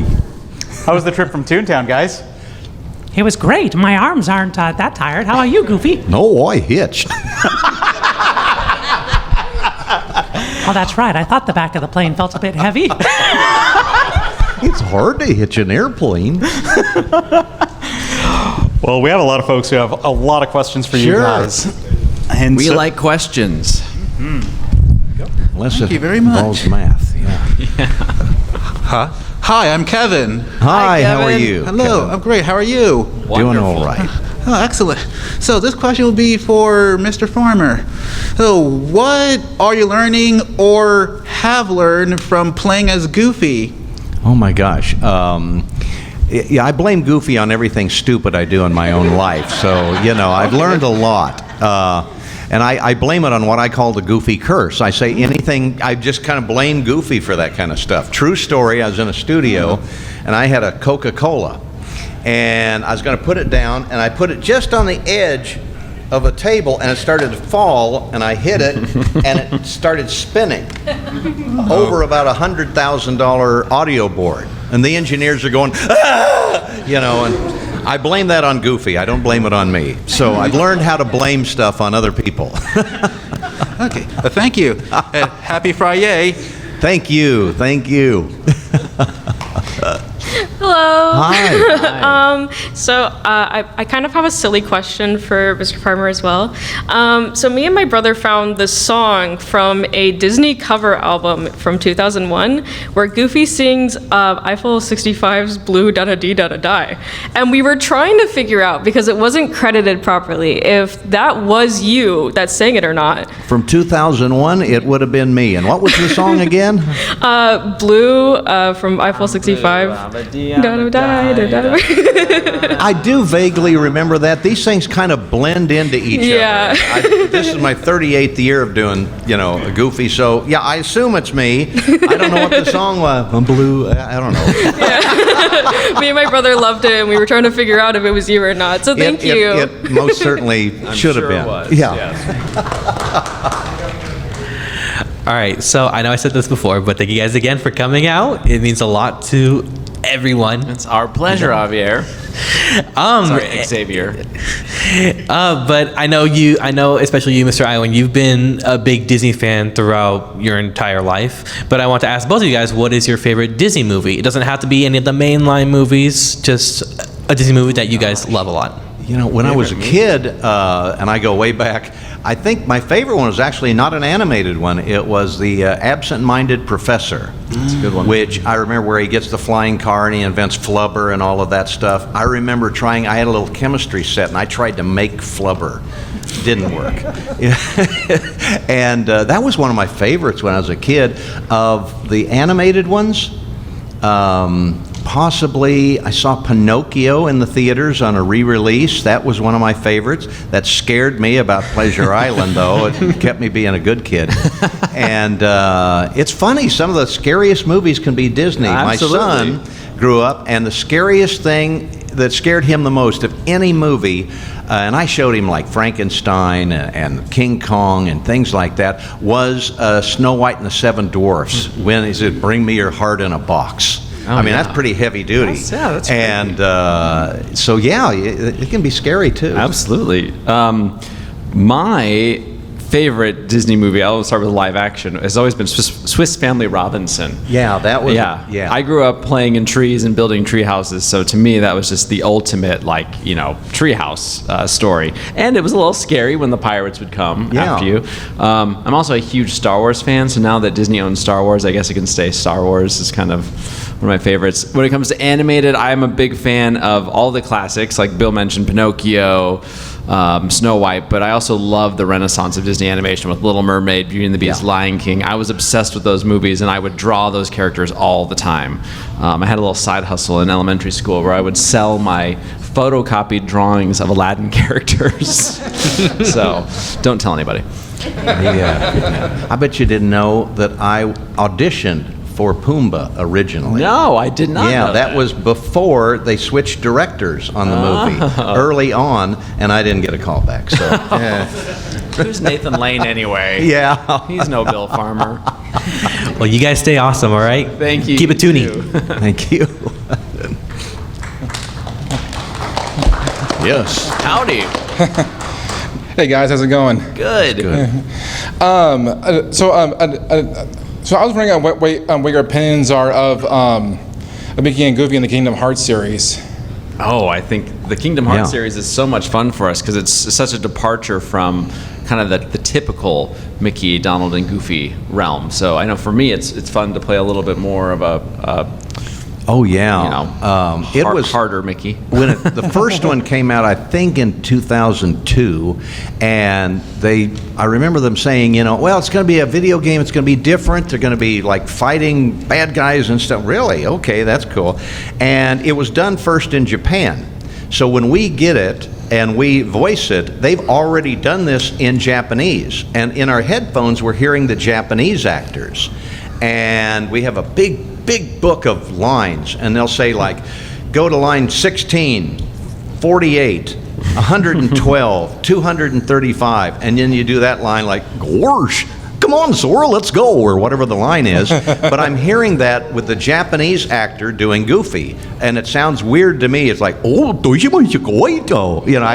How was the trip from Toontown, guys? It was great. My arms aren't that tired. How are you, Goofy? No, I hitched. Oh, that's right. I thought the back of the plane felt a bit heavy. It's hard to hitch an airplane. Well, we have a lot of folks who have a lot of questions for you Sure. guys. And We like questions. Unless Thank it you very much. involves math. Yeah. Hi, I'm Kevin. Hi, how are Kevin. you? Hello, Kevin? I'm great. How are you? Doing all right. Oh, excellent. So this question will be for Mr. Farmer. So what are you learning or have learned from playing as Goofy? Oh my gosh. Yeah, I blame Goofy on everything stupid I do in my own life. So, I've learned a lot. And I blame it on what I call the Goofy curse. I say anything, I just kind of blame Goofy for that kind of stuff. True story, I was in a studio and I had a Coca-Cola. And I was going to put it down and I put it just on the edge of a table and it started to fall and I hit it and it started spinning over about $100,000 audio board. And the engineers are going, ah! And I blame that on Goofy. I don't blame it on me. So I've learned how to blame stuff on other people. Okay, thank you. Happy Friday. Thank you. Thank you. Hello. Hi. I kind of have a silly question for Mr. Farmer as well. So me and my brother found this song from a Disney cover album from 2001 where Goofy sings Eiffel 65's Blue Da-Da-Dee Da-Da-Die. And we were trying to figure out, because it wasn't credited properly, if that was you that sang it or not. From 2001, it would have been me. And what was the song again? Blue from Eiffel 65. I do vaguely remember that. These things kind of blend into each Yeah. other. This is my 38th year of doing, a Goofy. So, yeah, I assume it's me. I don't know what the song was. I'm blue. I don't know. Yeah. Me and my brother loved it, and we were trying to figure out if it was you or not. So thank you. It most certainly should have been. It was. Yeah. Yes. All right, so I know I said this before, but thank you guys again for coming out. It means a lot to everyone. It's our pleasure, Javier. Sorry, Xavier. But I know especially you, Mr. Iwan, you've been a big Disney fan throughout your entire life. But I want to ask both of you guys, what is your favorite Disney movie? It doesn't have to be any of the mainline movies, just a Disney movie that you guys love a lot. When I was a kid, and I go way back, I think my favorite one was actually not an animated one. It was the Absent-Minded Professor. That's a good one. Which I remember where he gets the flying car and he invents flubber and all of that stuff. I remember I had a little chemistry set and I tried to make flubber. Didn't work. And that was one of my favorites when I was a kid. Of the animated ones, possibly I saw Pinocchio in the theaters on a re-release. That was one of my favorites. That scared me about Pleasure Island, though. It kept me being a good kid. And it's funny, some of the scariest movies can be Disney. Absolutely. My son grew up, and the scariest thing that scared him the most of any movie, and I showed him like Frankenstein and King Kong and things like that, was Snow White and the Seven Dwarfs, when he said, "Bring me your heart in a box." I mean, that's pretty heavy duty. That's and so, yeah, it can be scary, too. Absolutely. My favorite Disney movie, I'll start with live action, has always been Swiss Family Robinson. Yeah, that was... Yeah. I grew up playing in trees and building tree houses, so to me that was just the ultimate, tree house story. And it was a little scary when the pirates would come after you. I'm also a huge Star Wars fan, so now that Disney owns Star Wars, I guess I can say Star Wars is kind of one of my favorites. When it comes to animated, I'm a big fan of all the classics, like Bill mentioned, Pinocchio, Snow White, but I also love the renaissance of Disney animation with Little Mermaid, Beauty and the Beast, Lion King. I was obsessed with those movies, and I would draw those characters all the time. I had a little side hustle in elementary school where I would sell my photocopied drawings of Aladdin characters. So, don't tell anybody. Yeah. I bet you didn't know that I auditioned for Pumbaa originally. No, I did not know that was before they switched directors on the movie. Early on, and I didn't get a call back. So, Who's Nathan Lane anyway? Yeah. He's no Bill Farmer. Well, you guys stay awesome, all right? Thank you. Keep it tuning. Thank you. Yes. Howdy. Hey guys, how's it going? Good. So I was wondering what your opinions are of Mickey and Goofy in the Kingdom Hearts series. Oh, I think the Kingdom Hearts Yeah. series is so much fun for us because it's such a departure from kind of the typical Mickey, Donald, and Goofy realm. So I know for me, it's fun to play a little bit more of a Oh yeah, it was harder Mickey. when the first one came out, I think in 2002, and I remember them saying, well, it's going to be a video game. It's going to be different. They're going to be like fighting bad guys and stuff. Really? Okay, that's cool. And it was done first in Japan. So when we get it and we voice it, they've already done this in Japanese. And in our headphones, we're hearing the Japanese actors. And we have a big book of lines, and they'll say like, go to line 16, 48, 112, 235, and then you do that line like, gosh, come on, Sora, let's go, or whatever the line is. But I'm hearing that with the Japanese actor doing Goofy, and it sounds weird to me. It's like, I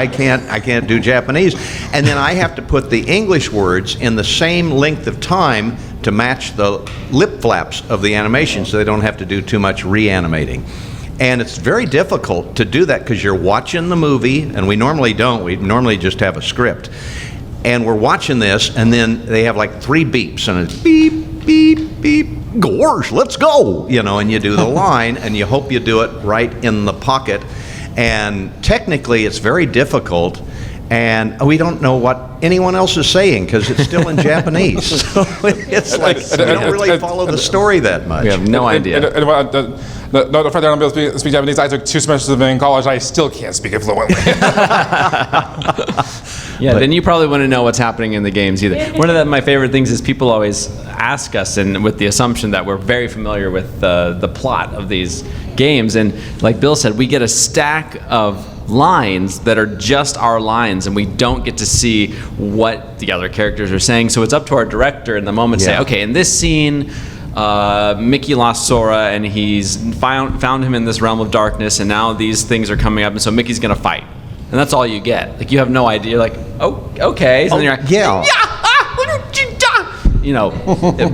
can't do Japanese, and then I have to put the English words in the same length of time to match the lip flaps of the animation so they don't have to do too much reanimating. And it's very difficult to do that because you're watching the movie, and we normally don't. We normally just have a script. And we're watching this, and then they have like 3 beeps, and it's beep, beep, beep, gosh, let's go, and you do the line, and you hope you do it right in the pocket. And technically, it's very difficult. And we don't know what anyone else is saying because it's still in Japanese. So it's like we don't really follow the story that much. We have no idea. The fact that I don't be able to speak Japanese, I took 2 semesters of it in college. I still can't speak it fluently. Yeah, then you probably wouldn't know what's happening in the games either. One of my favorite things is people always ask us, and with the assumption that we're very familiar with the plot of these games. And like Bill said, we get a stack of lines that are just our lines, and we don't get to see what the other characters are saying. So it's up to our director in the moment to say, okay, in this scene, Mickey lost Sora, and he's found him in this realm of darkness, and now these things are coming up, and so Mickey's gonna fight. And that's all you get. Like, you have no idea. You're like, oh, okay. So then you're like,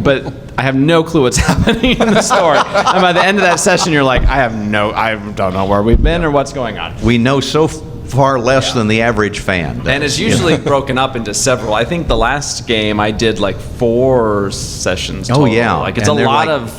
but I have no clue what's happening in the story. And by the end of that session, you're like, I don't know where we've been or what's going on. We know so far less than the average fan does. And it's usually broken up into several. I think the last game I did like 4 sessions total. Oh, yeah. Like, it's And a they're lot like- of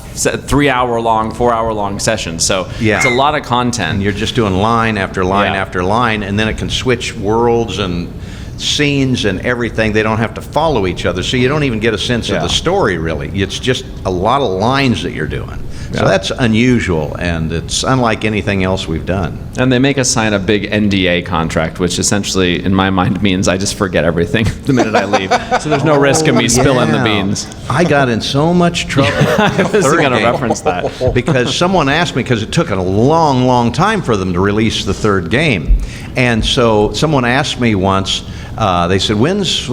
3-hour-long, 4-hour-long sessions. So it's a lot of content. And you're just doing line after line after line, and then it can switch worlds and scenes and everything. They don't have to follow each other, so you don't even get a sense of the story, really. It's just a lot of lines that you're doing. So that's unusual, and it's unlike anything else we've done. And they make us sign a big NDA contract, which essentially, in my mind, means I just forget everything the minute I leave. So there's no risk of me spilling the beans. I got in so much trouble. I was going to reference that. Because someone asked me, because it took a long time for them to release the 3rd game. And so someone asked me once, they said, when's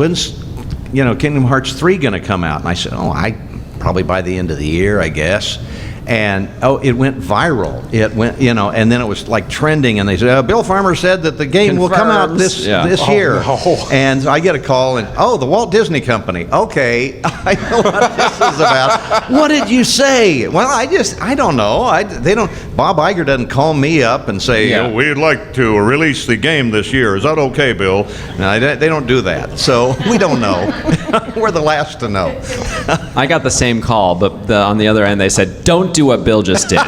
Kingdom Hearts 3 going to come out? And I said, probably by the end of the year, I guess. And it went viral. It went, and then it was like trending. And they said, Bill Farmer said that the game will come out this year. No. And I get a call, and the Walt Disney Company. Okay, I know what this is about. What did you say? Well, I don't know. Bob Iger doesn't call me up and say, we'd like to release the game this year. Is that okay, Bill? No, they don't do that. So we don't know. We're the last to know. I got the same call, but on the other end, they said, don't do what Bill just did.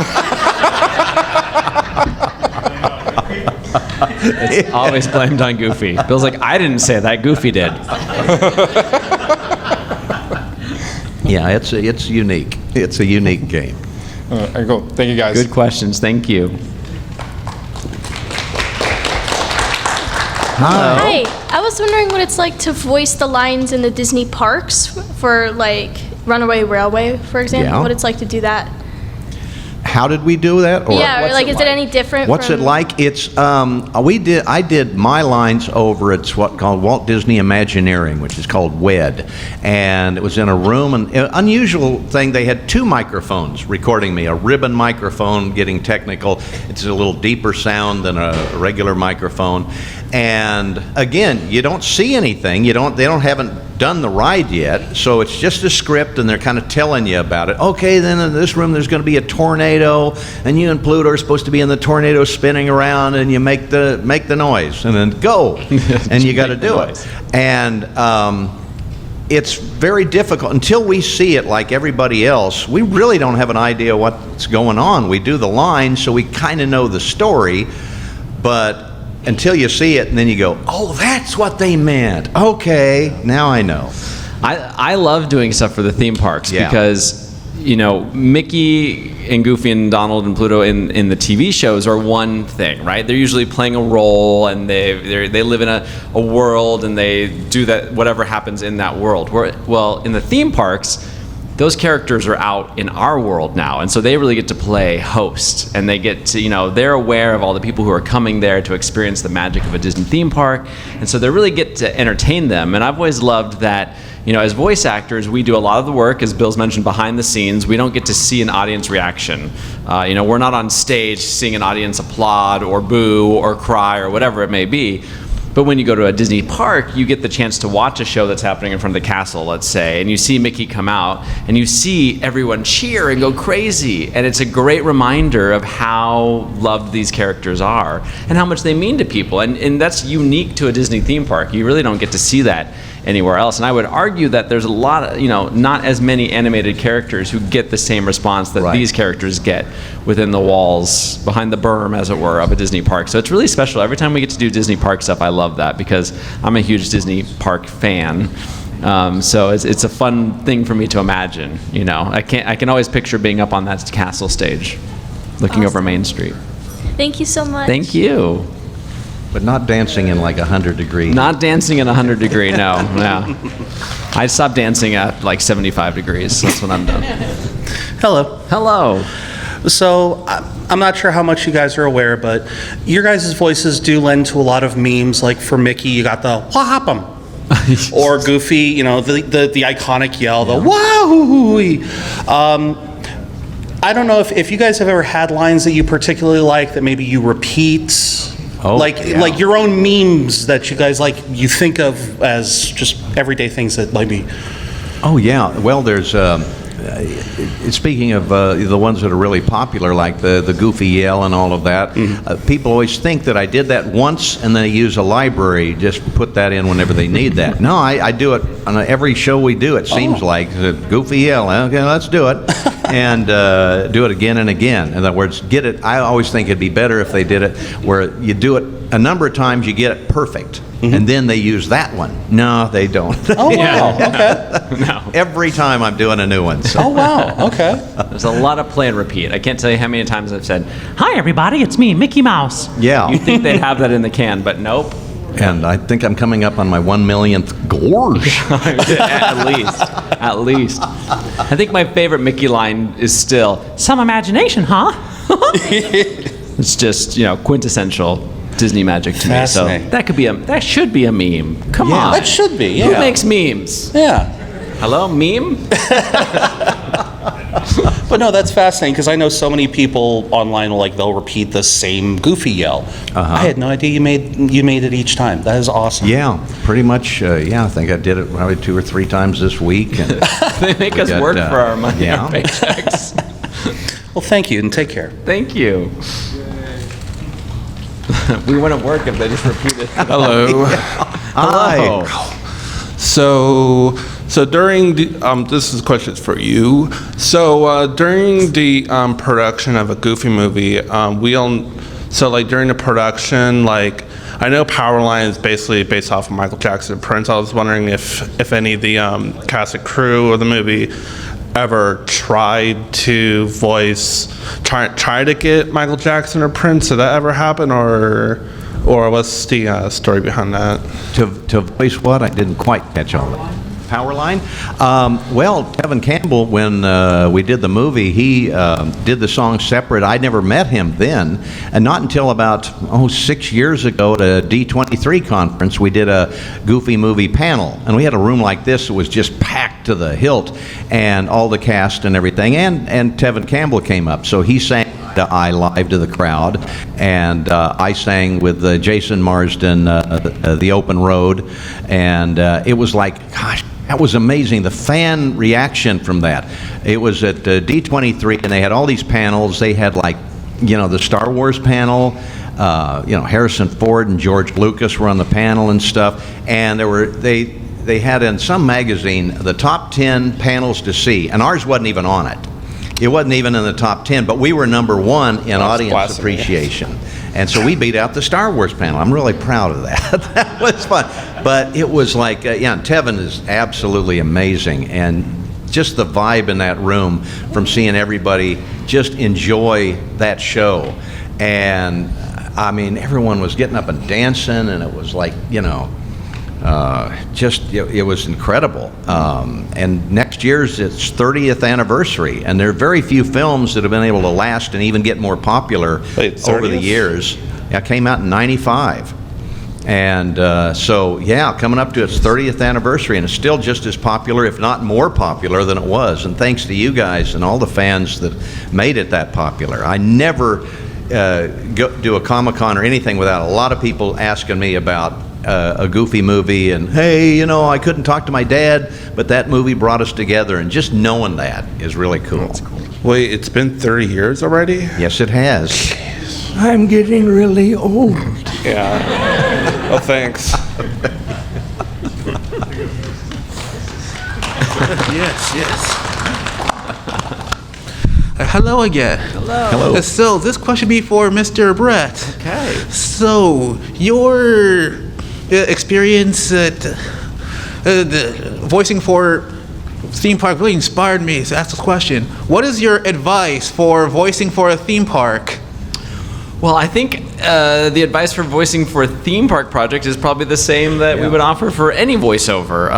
It's always blamed on Goofy. Bill's like, I didn't say that, Goofy did. Yeah, it's unique. It's a unique game. Cool. Thank you, guys. Good questions. Thank you. Hi. I was wondering what it's like to voice the lines in the Disney parks for, like, Runaway Railway, for example. Yeah. What it's like to do that. how did we do that? Or Yeah, or like, is it any different? What's it from- like? It's I did my lines over at what's called Walt Disney Imagineering, which is called WED, and it was in a room. And unusual thing, they had 2 microphones recording me. A ribbon microphone, getting technical. It's a little deeper sound than a regular microphone. And again, you don't see anything. They haven't done the ride yet, so it's just a script, and they're kind of telling you about it. Okay, then in this room there's going to be a tornado, and you and Pluto are supposed to be in the tornado spinning around, and you make the noise, and then go, and you got to do it. And it's very difficult until we see it like everybody else. We really don't have an idea what's going on. We do the lines, so we kind of know the story, but until you see it, and then you go, oh, that's what they meant. Okay, now I know. I love doing stuff for the theme parks because, Mickey and Goofy and Donald and Pluto in the TV shows are one thing, right? They're usually playing a role, and they live in a world, and they do that, whatever happens in that world. Well, in the theme parks, those characters are out in our world now, and so they really get to play host, and they get to, they're aware of all the people who are coming there to experience the magic of a Disney theme park, and so they really get to entertain them. And I've always loved that, as voice actors, we do a lot of the work, as Bill's mentioned, behind the scenes. We don't get to see an audience reaction. We're not on stage seeing an audience applaud or boo or cry or whatever it may be. But when you go to a Disney park, you get the chance to watch a show that's happening in front of the castle, let's say, and you see Mickey come out, and you see everyone cheer and go crazy. And it's a great reminder of how loved these characters are and how much they mean to people. And that's unique to a Disney theme park. You really don't get to see that anywhere else. And I would argue that there's a lot of, not as many animated characters who get the same response that these characters get within the walls, behind the berm, as it were, of a Disney park. So it's really special. Every time we get to do Disney park stuff, I love that because I'm a huge Disney park fan. So it's a fun thing for me to imagine. I can always picture being up on that castle stage, looking over Main Street. Thank you so much. Thank you. But not dancing in like 100 degrees. Not dancing in 100 degree, no. I stopped dancing at like 75 degrees. That's when I'm done. Hello. Hello. So I'm not sure how much you guys are aware, but your guys' voices do lend to a lot of memes. Like for Mickey, you got the whop-em. Or Goofy, the iconic yell, the wahoo-hoo-wee. I don't know if you guys have ever had lines that you particularly like that maybe you repeat. Like your own memes that you guys you think of as just everyday things that might be. Oh yeah, well there's speaking of the ones that are really popular, like the Goofy yell and all of that, people always think that I did that once and then I use a library, just put that in whenever they need that. No, I do it on every show we do, it seems like. Goofy yell, okay, let's do it. And do it again and again. In other words, get it. I always think it'd be better if they did it where you do it a number of times, you get it perfect, and then they use that one. No, they don't. Oh wow, okay. No. Every time I'm doing a new one. So. Oh wow, okay. There's a lot of play and repeat. I can't tell you how many times I've said, Hi, everybody, it's me, Mickey Mouse. Yeah. you'd think they'd have that in the can, but nope. And I think I'm coming up on my 1,000,000th gorge. At least. I think my favorite Mickey line is still, Some imagination, huh? it's just, quintessential Disney magic to me. So Fascinating. that should be a meme. Come on. That should be. Who Yeah. makes memes? Yeah. Hello, meme? But no, that's fascinating because I know so many people online will they'll repeat the same Goofy yell. I had no idea you made it each time. That is awesome. Yeah, pretty much. I think I did it probably 2 or 3 times this week. And They make us work for our money, yeah. our paychecks. Well, thank you and take care. Thank you. We wouldn't work if they just repeated. Hello. Hello. So during the, this is questions for you. So during the production of a Goofy movie, during the production, I know Powerline is basically based off of Michael Jackson and Prince. I was wondering if any of the cast and crew of the movie ever tried to try to get Michael Jackson or Prince. Did that ever happen, or what's the story behind that? to voice what? I didn't quite catch all of it. Power line? Well, Tevin Campbell, when we did the movie, he did the song separate. I never met him then, and not until about 6 years ago at a D23 conference, we did a Goofy movie panel, and we had a room like this that was just packed to the hilt, and all the cast and everything, and Tevin Campbell came up, so he sang I live to the crowd, and I sang with Jason Marsden, The Open Road, and it was like, gosh, that was amazing, the fan reaction from that. It was at D23, and they had all these panels. They had, like, the Star Wars panel, Harrison Ford and George Lucas were on the panel and stuff, and they had in some magazine the top 10 panels to see, and ours wasn't even on it. It wasn't even in the top 10, but we were number 1 in audience appreciation. And so we beat out the Star Wars panel. I'm really proud of that. That was fun. But it was like, Tevin is absolutely amazing. And just the vibe in that room from seeing everybody just enjoy that show. And, I mean, everyone was getting up and dancing, and it was like, it was incredible. And next year's its 30th anniversary, and there are very few films that have been able to last and even get more popular over the years. It came out in '95. And coming up to its 30th anniversary, and it's still just as popular, if not more popular than it was. And thanks to you guys and all the fans that made it that popular. I never do a Comic-Con or anything without a lot of people asking me about a Goofy movie, and hey, I couldn't talk to my dad, but that movie brought us together, and just knowing that is really cool. That's cool. Wait, it's been 30 years already? Yes, it has. Jeez. I'm getting really old. Yeah. Oh, thanks. Yes. Hello again. Hello. So this question be for Mr. Bret. Okay. So your experience at the voicing for theme park really inspired me to ask this question. What is your advice for voicing for a theme park? Well, I think the advice for voicing for a theme park project is probably the same that we would offer for any voiceover.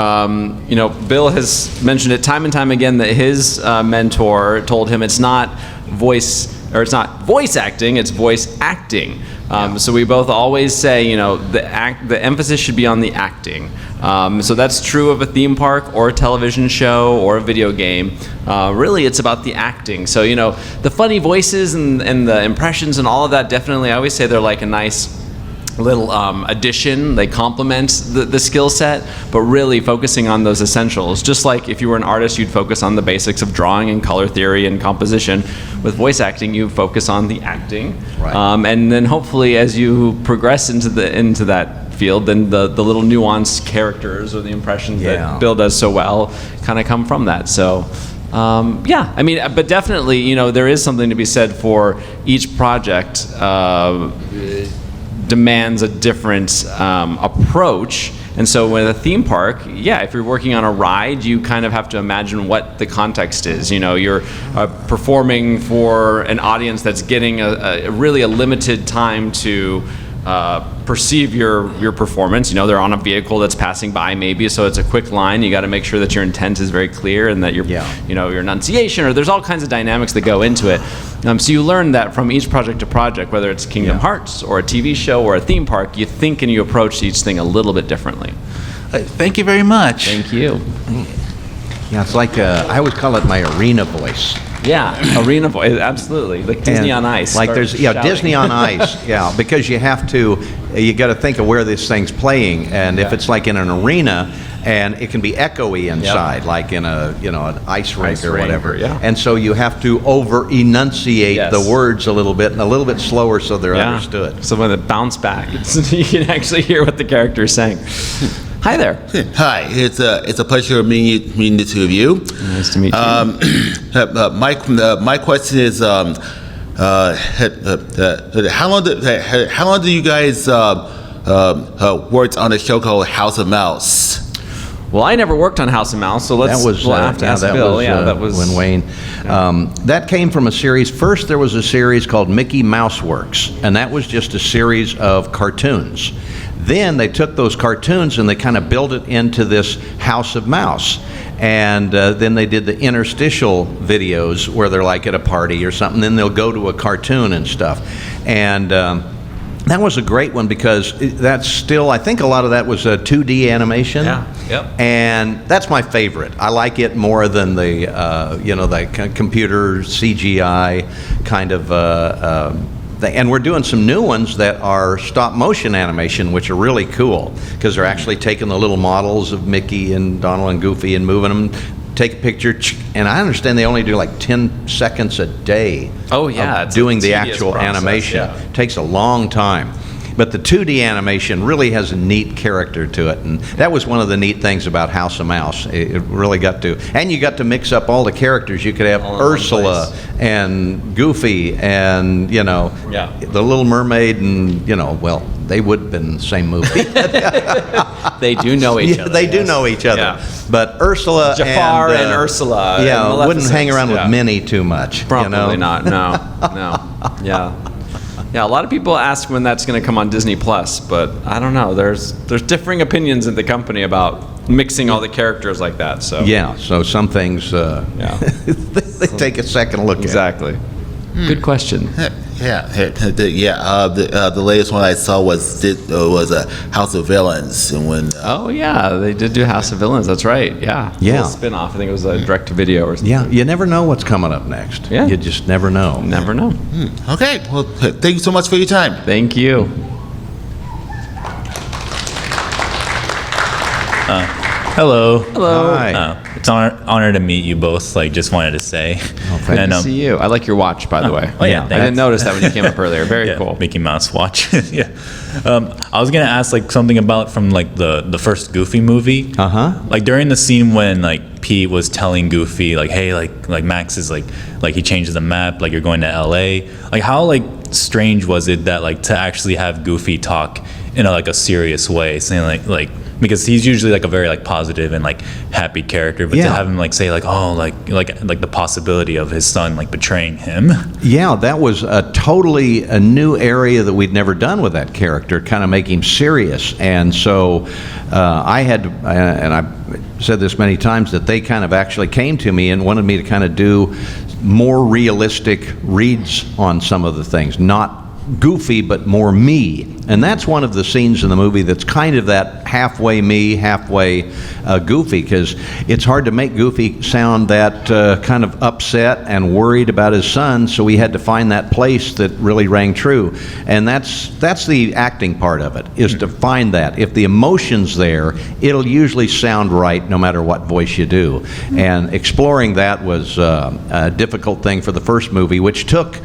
Bill has mentioned it time and time again that his mentor told him it's not voice acting, it's voice acting. So we both always say, the emphasis should be on the acting. So that's true of a theme park or a television show or a video game. Really, it's about the acting. So, the funny voices and the impressions and all of that, definitely, I always say they're like a nice little addition. They complement the skill set, but really focusing on those essentials. Just like if you were an artist, you'd focus on the basics of drawing and color theory and composition. With voice acting, you focus on the acting. Right. And then hopefully as you progress into that field, then the little nuanced characters or the impressions that Bill does so well kind of come from that. So but definitely, there is something to be said for each project demands a different approach. And so with a theme park, if you're working on a ride, you kind of have to imagine what the context is. You're performing for an audience that's getting a really limited time to perceive your performance. They're on a vehicle that's passing by maybe, so it's a quick line. You got to make sure that your intent is very clear and that your enunciation, or there's all kinds of dynamics that go into it. So you learn that from each project to project, whether it's Kingdom Hearts or a TV show or a theme park, you think and you approach each thing a little bit differently. Thank you very much. Thank you. Yeah, it's like I always call it my arena voice. Yeah, arena voice, absolutely. Like Disney on Ice. Like there's Disney on Ice, because you got to think of where this thing's playing, and if it's like in an arena, and it can be echoey inside, like in an ice rink or whatever. And so you have to over enunciate the words a little bit and a little bit slower so they're understood. So when it bounce back, you can actually hear what the character is saying. Hi there. Hi, it's a pleasure meeting the two of you. Nice to meet you. My question is, how long do you guys worked on a show called House of Mouse? Well, I never worked on House of Mouse, so we'll have to ask Bill. That was when Wayne. That came from a series. First, there was a series called Mickey Mouse Works, and that was just a series of cartoons. Then they took those cartoons and they kind of built it into this House of Mouse. And then they did the interstitial videos where they're like at a party or something. Then they'll go to a cartoon and stuff. And that was a great one because that's still, I think a lot of that was a 2D animation. Yeah, yep. And that's my favorite. I like it more than the, the computer CGI kind of thing. And we're doing some new ones that are stop motion animation, which are really cool because they're actually taking the little models of Mickey and Donald and Goofy and moving them, take a picture, and I understand they only do like 10 seconds a day. Oh yeah, of doing the actual process, animation. yeah. Takes a long time. But the 2D animation really has a neat character to it, and that was one of the neat things about House of Mouse. It really got to, and you got to mix up all the characters. You could have Ursula and Goofy and, the Little Mermaid and, well, they would have been in the same movie. They do know each other. They do know each other. Yeah. But Ursula Jafar and Ursula. Yeah, and wouldn't hang around Maleficent, with Minnie too much. Probably not. No. Yeah. Yeah, a lot of people ask when that's going to come on Disney Plus, but I don't know. There's differing opinions at the company about mixing all the characters like that. So yeah, so some things they take a second look exactly. Good question. The latest one I saw was a House of Villains, and when oh yeah, they did do House of Villains. That's right. Yeah. Yeah. A spin-off. I think it was a direct-to-video or something. Yeah, you never know what's coming up next. Yeah. You just never know. Never know. Okay, well, thank you so much for your time. Thank you. Hello. Hello. Hi. It's an honor to meet you both. Just wanted to say. thank And, Good to see you. I like your watch, by the way. Oh yeah, I didn't notice that when you came up earlier. Very cool. Mickey Mouse watch. Yeah. I was gonna ask something about from the first Goofy movie. During the scene when Pete was telling Goofy hey Max is he changes the map you're going to L.A. How strange was it that to actually have Goofy talk in a serious way, saying because he's usually a very positive and happy character, but to have him say the possibility of his son betraying him. Yeah, that was a totally a new area that we'd never done with that character, kind of make him serious. And so I had, and I've said this many times, that they kind of actually came to me and wanted me to kind of do more realistic reads on some of the things, not Goofy, but more me. And that's one of the scenes in the movie that's kind of that halfway me, halfway Goofy, because it's hard to make Goofy sound that kind of upset and worried about his son, so we had to find that place that really rang true. And that's the acting part of it, is to find that. If the emotion's there, it'll usually sound right no matter what voice you do. And exploring that was a difficult thing for the first movie, which took,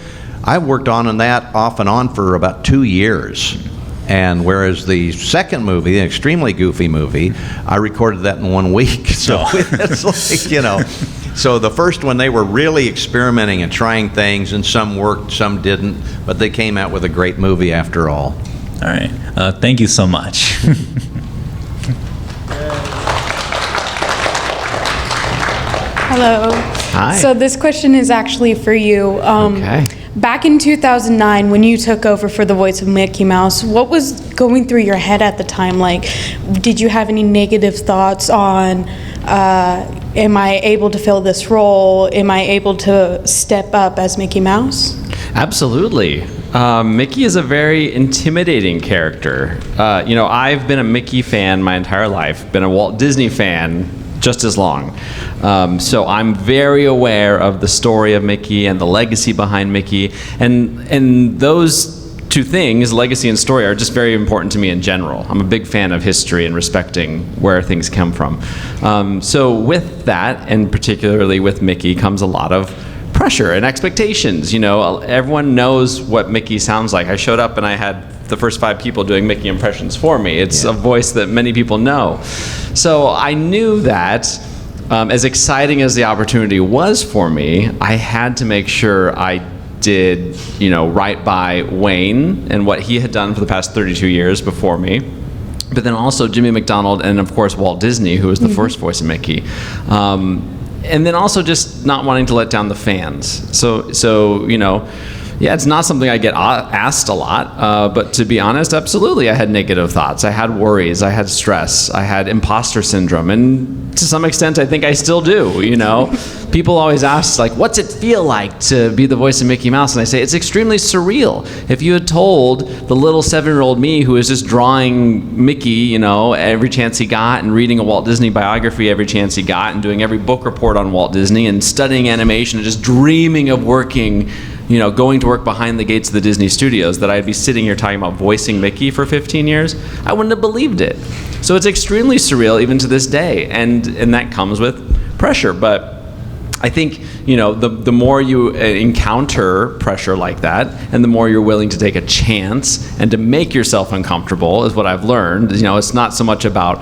I worked on that off and on for about 2 years. And whereas the second movie, the extremely Goofy movie, I recorded that in 1 week. So it's so the first one, they were really experimenting and trying things, and some worked, some didn't, but they came out with a great movie after all. All right. Thank you so much. Hello. Hi. So this question is actually for you. Okay. Back in 2009, when you took over for the voice of Mickey Mouse, what was going through your head at the time? Did you have any negative thoughts on, am I able to fill this role? Am I able to step up as Mickey Mouse? Absolutely. Mickey is a very intimidating character. I've been a Mickey fan my entire life, been a Walt Disney fan just as long. So I'm very aware of the story of Mickey and the legacy behind Mickey. And those two things, legacy and story, are just very important to me in general. I'm a big fan of history and respecting where things come from. So with that, and particularly with Mickey, comes a lot of pressure and expectations. Everyone knows what Mickey sounds like. I showed up and I had the first 5 people doing Mickey impressions for me. It's a voice that many people know. So I knew that as exciting as the opportunity was for me, I had to make sure I did, right by Wayne and what he had done for the past 32 years before me. But then also Jimmy McDonald and, of course, Walt Disney, who was the first voice of Mickey. And then also just not wanting to let down the fans. So Yeah, it's not something I get asked a lot, but to be honest, absolutely, I had negative thoughts. I had worries. I had stress. I had imposter syndrome, and to some extent, I think I still do. You know, people always ask, like, "What's it feel like to be the voice of Mickey Mouse?" And I say it's extremely surreal. If you had told the little 7-year-old me who was just drawing Mickey, you know, every chance he got, and reading a Walt Disney biography every chance he got, and doing every book report on Walt Disney, and studying animation, and just dreaming of working, you know, going to work behind the gates of the Disney studios, that I'd be sitting here talking about voicing Mickey for 15 years, I wouldn't have believed it. So it's extremely surreal even to this day, and that comes with pressure. But I think, you know, the more you encounter pressure like that, and the more you're willing to take a chance and to make yourself uncomfortable, is what I've learned. You know, it's not so much about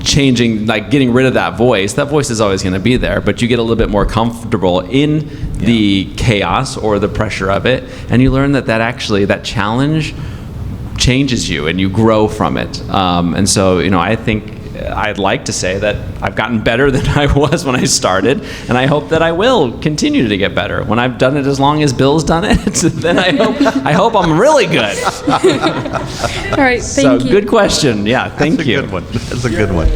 changing, like getting rid of that voice. That voice is always going to be there, but you get a little bit more comfortable in the chaos or the pressure of it, and you learn that actually, that challenge changes you and you grow from it. And so, you know, I think I'd like to say that I've gotten better than I was when I started, and I hope that I will continue to get better. When I've done it as long as Bill's done it, then I hope I'm really good. All right, thank you. Good question. Yeah, thank you. That's a good one.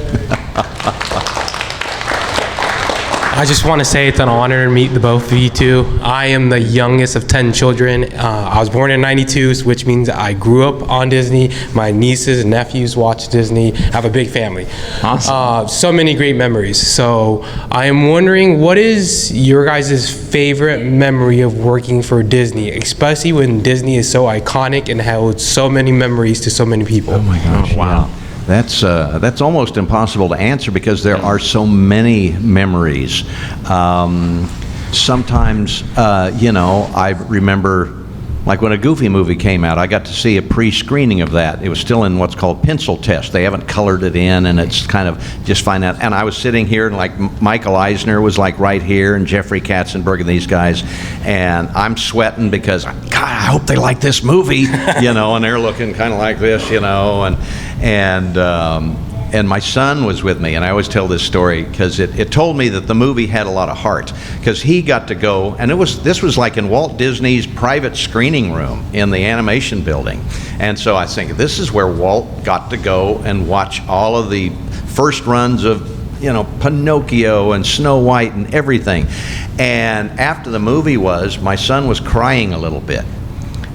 I just want to say it's an honor to meet the both of you two. I am the youngest of 10 children. I was born in '92, which means I grew up on Disney. My nieces and nephews watch Disney. I have a big family. Awesome. So many great memories. So I am wondering, what is your guys' favorite memory of working for Disney, especially when Disney is so iconic and holds so many memories to so many people? Oh my gosh! Wow. That's almost impossible to answer because there are so many memories. Sometimes, you know, I remember, like when a Goofy movie came out, I got to see a pre-screening of that. It was still in what's called pencil test. They haven't colored it in, and it's kind of just fine out. And I was sitting here, and like Michael Eisner was like right here, and Jeffrey Katzenberg and these guys, and I'm sweating because, God, I hope they like this movie, you know, and they're looking kind of like this, you know, and my son was with me, and I always tell this story because it told me that the movie had a lot of heart, because he got to go, and this was like in Walt Disney's private screening room in the animation building, and so I think this is where Walt got to go and watch all of the first runs of, you know, Pinocchio and Snow White and everything. And after the movie my son was crying a little bit.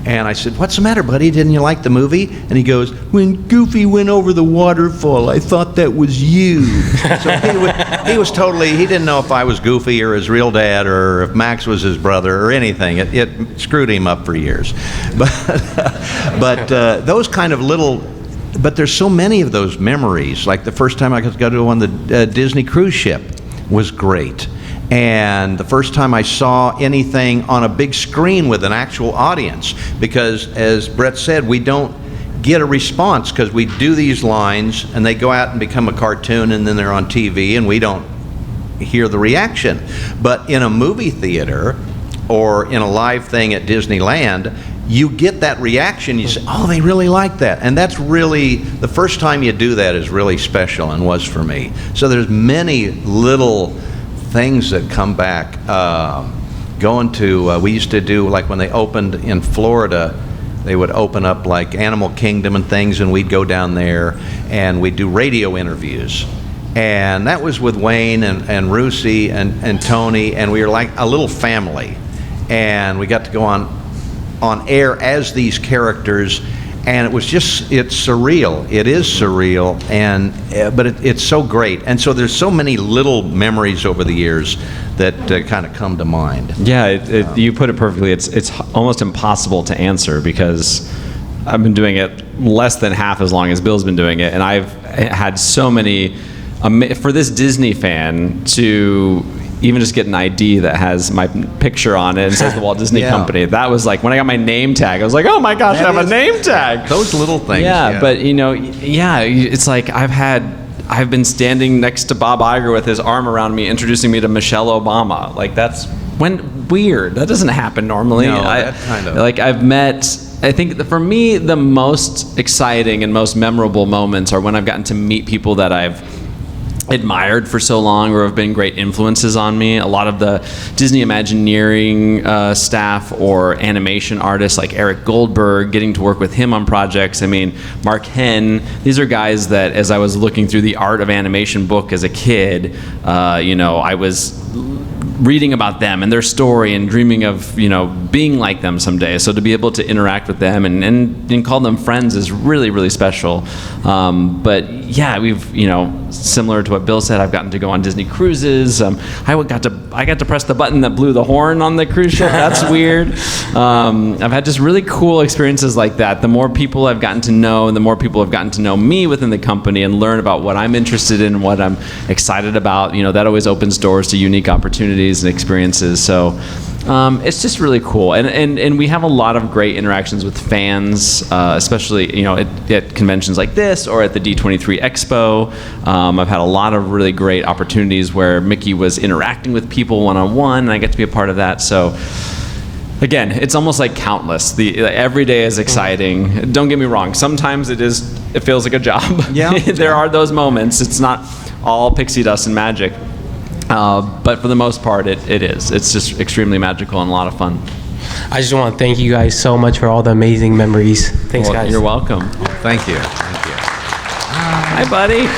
And I said, "What's the matter, buddy? Didn't you like the movie?" And he goes, "When Goofy went over the waterfall, I thought that was you." So he was totally, he didn't know if I was Goofy or his real dad or if Max was his brother or anything. It screwed him up for years. But those kind of little, but there's so many of those memories. Like the first time I got to go on the Disney cruise ship was great. And the first time I saw anything on a big screen with an actual audience, because as Bret said, we don't get a response because we do these lines and they go out and become a cartoon and then they're on TV and we don't hear the reaction. But in a movie theater or in a live thing at Disneyland, you get that reaction. You say, "Oh, they really like that." And that's really, the first time you do that is really special, and was for me. So there's many little things that come back. Going to, we used to do, like when they opened in Florida, they would open up like Animal Kingdom and things, and we'd go down there and we'd do radio interviews. And that was with Wayne and Rusey and Tony, and we were like a little family. And we got to go on air as these characters, and it was just, it's surreal. It is surreal, but it's so great. And so there's so many little memories over the years that kind of come to mind. Yeah, you put it perfectly. It's almost impossible to answer because I've been doing it less than half as long as Bill's been doing it, and I've had so many, for this Disney fan to even just get an ID that has my picture on it and says the Walt Disney Company. That was like, when I got my name tag, I was like, oh my gosh, I have a name tag. Those little things. Yeah, but you know, it's like I've been standing next to Bob Iger with his arm around me, introducing me to Michelle Obama. Like, that's weird. That doesn't happen normally. No, that kind of. Like, I think for me, the most exciting and most memorable moments are when I've gotten to meet people that I've admired for so long or have been great influences on me. A lot of the Disney Imagineering staff or animation artists like Eric Goldberg, getting to work with him on projects. I mean, Mark Henn, these are guys that as I was looking through the Art of Animation book as a kid, I was reading about them and their story and dreaming of, being like them someday. So to be able to interact with them and call them friends is really, really special. But yeah, we've, similar to what Bill said, I've gotten to go on Disney cruises. I got to press the button that blew the horn on the cruise ship. That's weird. I've had just really cool experiences like that. The more people I've gotten to know, and the more people have gotten to know me within the company and learn about what I'm interested in, what I'm excited about, that always opens doors to unique opportunities and experiences. So it's just really cool, and we have a lot of great interactions with fans, especially at conventions like this or at the D23 Expo. I've had a lot of really great opportunities where Mickey was interacting with people one-on-one, and I get to be a part of that. So again, it's almost like countless. Every day is exciting. Don't get me wrong. Sometimes it feels like a job. Yeah. There are those moments. It's not all pixie dust and magic. But for the most part, it is. It's just extremely magical and a lot of fun. I just want to thank you guys so much for all the amazing memories. Thanks, guys. You're welcome. Thank you. Hi, buddy.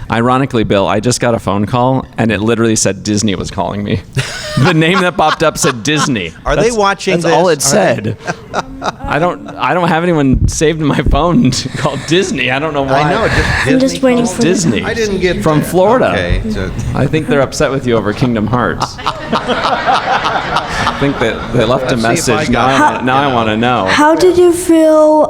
Ironically, Bill, I just got a phone call, and it literally said Disney was calling me. The name that popped up said Disney. They watching that's this? All it said. I don't have anyone saved in my phone called Disney. I don't know why. I know. I'm just waiting for Disney. I didn't get from Florida. Okay. I think they're upset with you over Kingdom Hearts. I think that they left a message. Now I want to know. How did you feel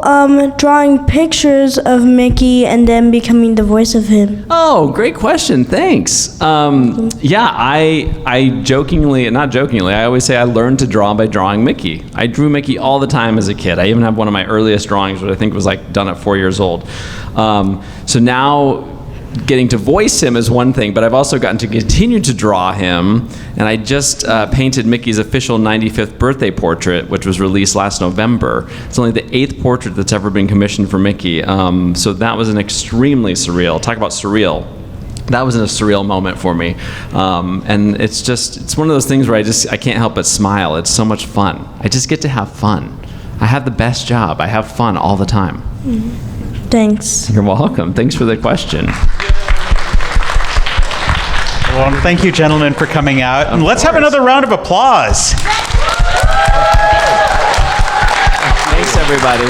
drawing pictures of Mickey and then becoming the voice of him? Oh, great question. Thanks. Yeah, I jokingly, not jokingly, I always say I learned to draw by drawing Mickey. I drew Mickey all the time as a kid. I even have one of my earliest drawings, which I think was done at 4 years old. So now getting to voice him is one thing, but I've also gotten to continue to draw him, and I just painted Mickey's official 95th birthday portrait, which was released last November. It's only the 8th portrait that's ever been commissioned for Mickey, so that was an extremely surreal, talk about surreal. That was a surreal moment for me, and it's one of those things where I can't help but smile. It's so much fun. I just get to have fun. I have the best job. I have fun all the time. Thanks. You're welcome. Thanks for the question. Well, thank you, gentlemen, for coming out. And let's have another round of applause. Thanks, everybody.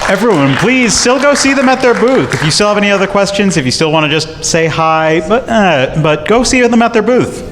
Everyone, please still go see them at their booth. If you still have any other questions, if you still want to just say hi, but go see them at their booth.